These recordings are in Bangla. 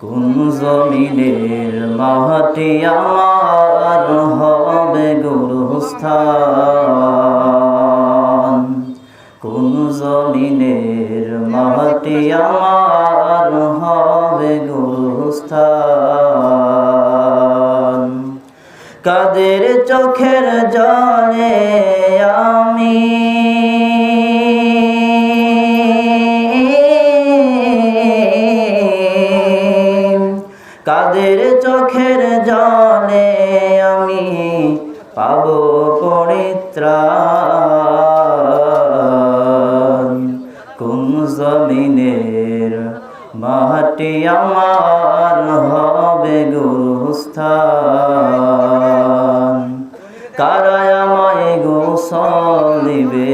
কোন জমিনের মাটি আমার হবে গুরুস্থান, কোন জমিনের মাটি আমার হবে গুরুস্থান। কাদের চোখের জলে আমি কাদের চোখের জলে আমি পাব পরিত্রাণ, কোন জমিনের মাটি আমার হবে গুরুস্থান। কারা আমায় গোসল দিবে,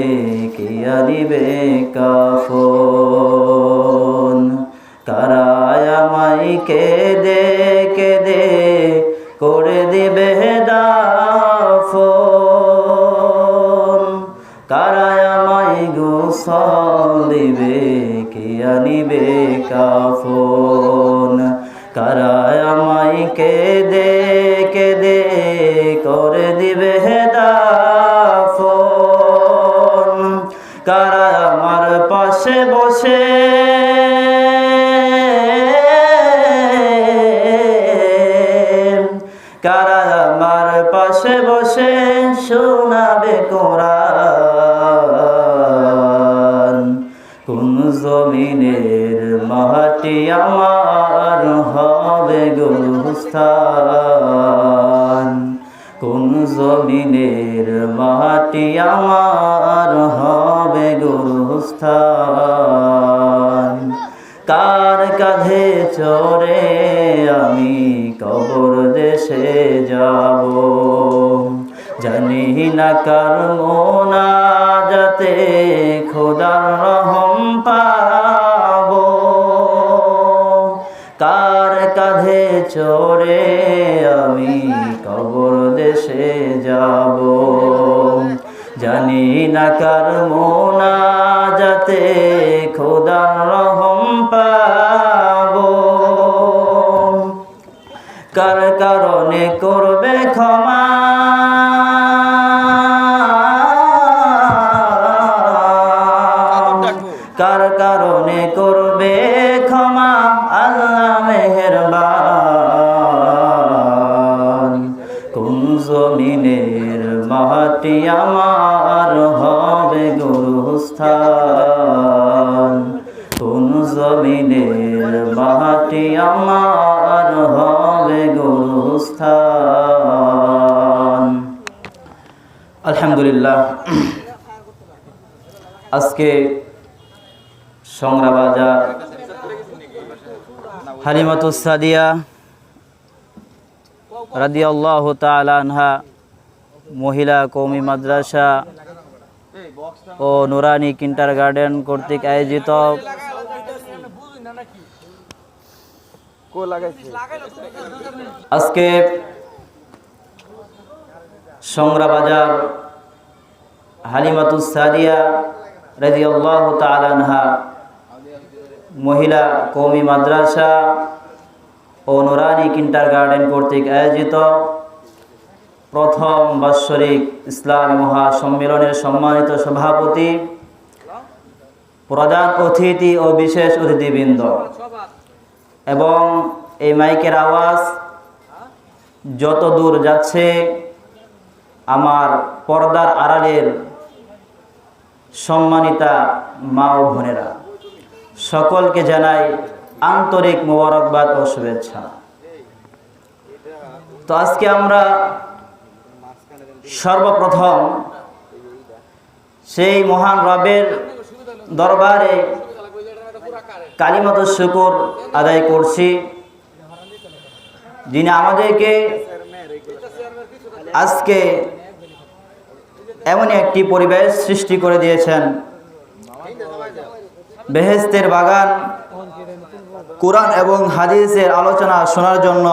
কে আনিবে কাফন, কারা আমায় কেঁদে কেঁদে করে দিবে দাফন, কারা আমায় গোসল দিবে, কে আনিবে কাফন, কারা আমায় কেঁদে কেঁদে করে দিবে দাফন, কারা আমার পাশে বসে কারা আমার পাশে বসে শোনাবে কোরআন, কোন জমিনের মাটি আমার হবে গুরুস্থান, কোন জমিনের মাটি আমার হবে গুরুস্থান। কার কাঁধে চড়ে আমি কবর দেশে যাব, জানি না কার মোনাজাতে খোদার রহম পাব, কার কাঁধে চড়ে আমি কবর দেশে যাব, জানি না কার মোনাজাতে খোদার রহম পাব, কার কারণে করবে ক্ষমা, কার কারণে করবে ক্ষমা আল্লাহ মেহেরবান, কোন জমিনের মাটি আমার হবে গুরুস্থান, কোন জমিনের মাটি আমার হবে গুরুস্থান। আলহামদুলিল্লাহ, আজকে সংরাবাজার হালিমাতুস সাদিয়া রাদিয়াল্লাহু তাআলা আনহা মহিলা কওমি মাদ্রাসা ও নুরানি কিন্ডারগার্টেন কর্তৃক আয়োজিত আজকে সংরাবাজার হালিমাতুস সাদিয়া রাদিয়াল্লাহু তাআলা আনহা মহিলা কওমি মাদ্রাসা ও নুরানি কিন্ডারগার্টেন কর্তৃক আয়োজিত প্রথম বাৎসরিক ইসলামী মহাসম্মেলনের সম্মানিত সভাপতি, প্রধান অতিথি ও বিশেষ অতিথিবৃন্দ এবং এই মাইকের আওয়াজ যত দূর যাচ্ছে আমার পর্দার আড়ালের সম্মানিতা মা ও বোনেরা, সকলকে জানাই আন্তরিক মোবারকবাদ ও শুভেচ্ছা। তো আজকে আমরা সর্বপ্রথম সেই মহান রবের দরবারে কালিমাতুশ শুকর আদায় করছি, যিনি আমাদেরকে আজকে এমন একটি পরিবেশ সৃষ্টি করে দিয়েছেন, বেহেশতের বাগান, কোরআন এবং হাদিসের আলোচনা শোনার জন্য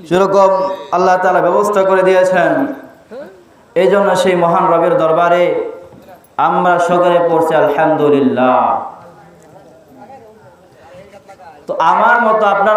সেরকম আল্লাহ তাআলা ব্যবস্থা করে দিয়েছেন। এই জন্য সেই মহান রবের দরবারে আমরা সকলে পড়ছি আলহামদুলিল্লাহ। তো আমার মতো আপনার